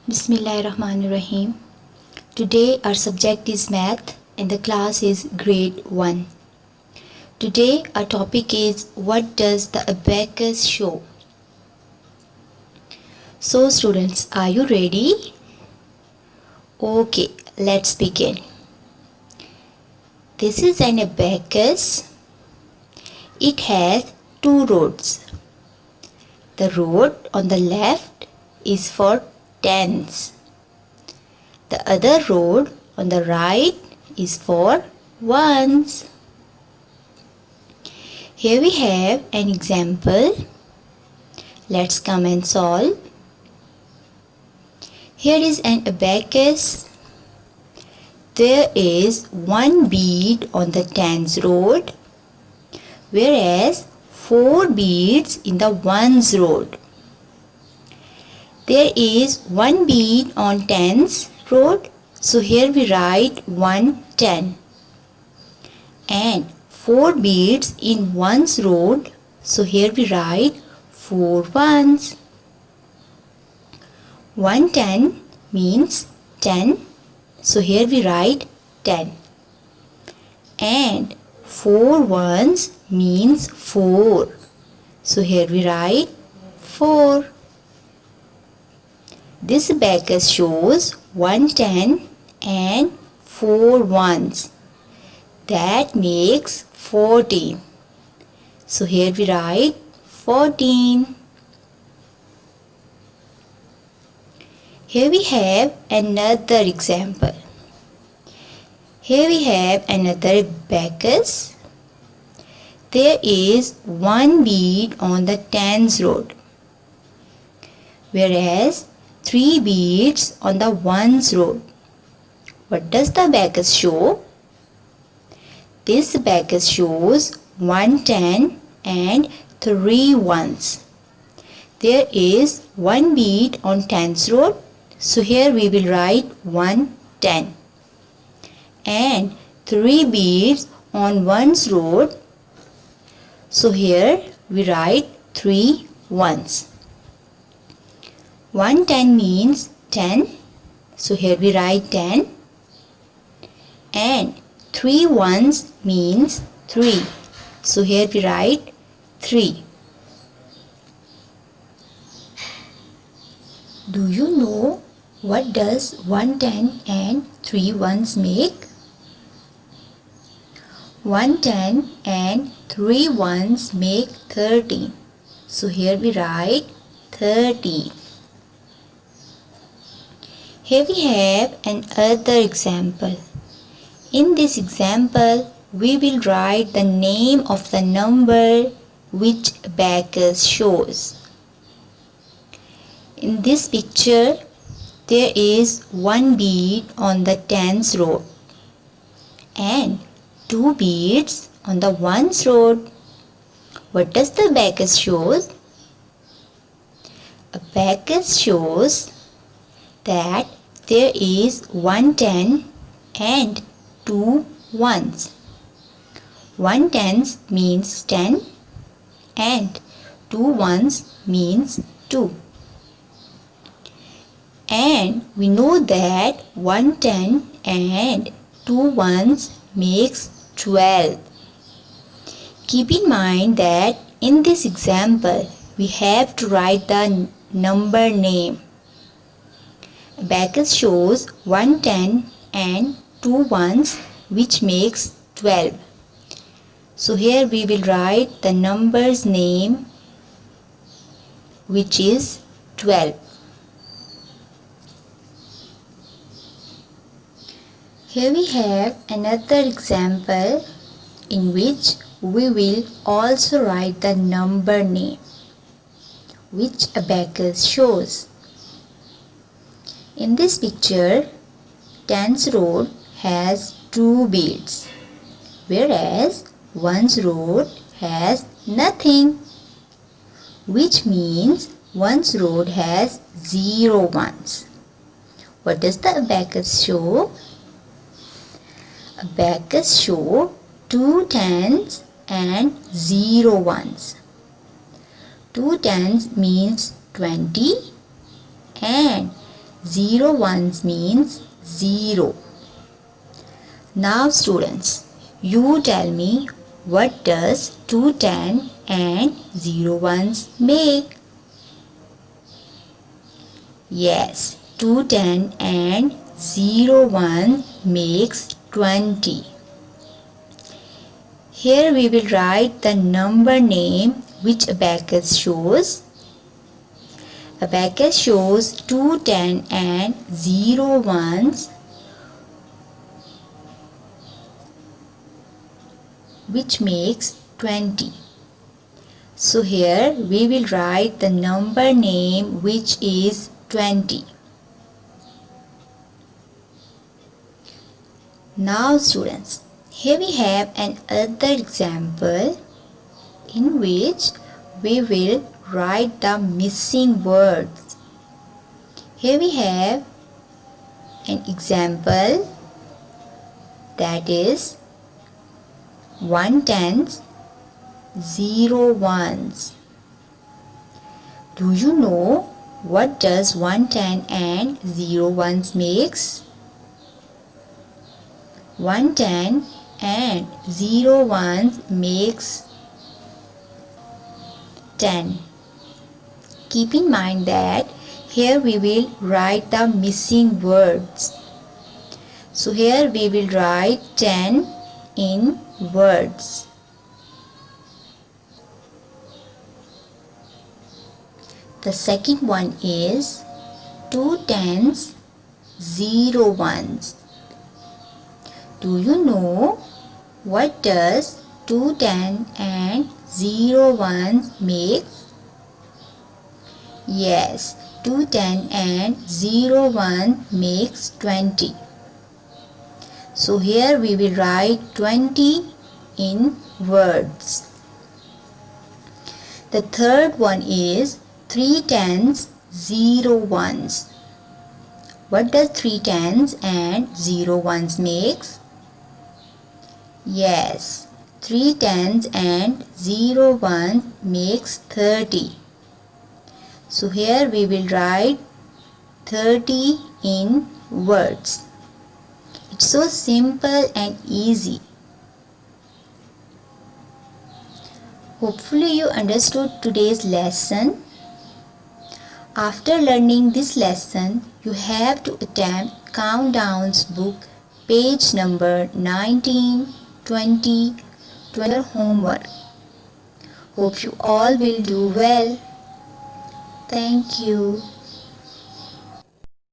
Bismillahirrahmanirrahim. Today our subject is math and the class is grade 1. Today our topic is what does the abacus show? So students, are you ready? Okay, let's begin. This is an abacus. It has two rods. The rod on the left is for tens. The other rod on the right is for ones. Here we have an example. Let's come and solve. Here is an abacus. There is one bead on the tens rod, whereas 4 beads in the ones rod. There is one bead on tens rod, so here we write 110, and 4 beads in ones rod, so here we write 4 ones. 110 means 10, so here we write 10, and 4 ones means 4, so here we write 4. This abacus shows 110 and 4 ones. That makes 14. So here we write 14. Here we have another example. Here we have another abacus. There is one bead on the tens rod, whereas 3 beads on the ones rod. What does the abacus show? This abacus shows 110 and 3 ones. There is one bead on tens rod, so here we will write 110, and 3 beads on ones rod, so here we write 3 ones. 110 means 10, so here we write 10, and 3 ones means 3, so here we write 3. Do you know what does 110 and 3 ones make? 110 and 3 ones make 13, so here we write 13. Here we have another example. In this example, we will write the name of the number which abacus shows. In this picture, there is one bead on the tens rod and 2 beads on the ones rod. What does the abacus show? Abacus shows that there is 110 and 2 ones. 110 means 10 and 2 ones means 2. And we know that 110 and 2 ones makes 12. Keep in mind that in this example we have to write the number name. Abacus shows 110 and 2 ones which makes 12. So here we will write the number's name which is 12. Here we have another example in which we will also write the number name which abacus shows. In this picture, tens rod has 2 beads, whereas ones rod has nothing, which means ones rod has 0 ones. What does the abacus show? Abacus show 2 tens and 0 ones. 2 tens means 20 and 0 ones means 0. Now students, you tell me, what does 2 10 and 0 ones make? Yes, 2 10 and 0 1 makes 20. Here we will write the number name which abacus shows. Abacus shows 2 10 and 0 ones, which makes 20. So here we will write the number name which is 20. Now students, here we have another example in which we will write the missing words. Here we have an example, that is 1 tens, 0 ones. Do you know what does 1 10 and 0 ones makes? 1 10 and 0 ones makes 10. Keep in mind that here we will write the missing words. So here we will write 10 in words. The second one is 2 tens, 0 ones. Do you know what does 2 10 and 0 ones make? Yes, 2 10 and 0 1 makes 20. So here we will write 20 in words. The third one is 3 tens, 0 ones. What does 3 tens and 0 ones makes? Yes, 3 tens and 0 1 makes 30. So here we will write 30 in words. It's so simple and easy. Hopefully you understood today's lesson. After learning this lesson, you have to attempt Countdowns book, page number 19, 20, 12 homework. Hope you all will do well. Thank you.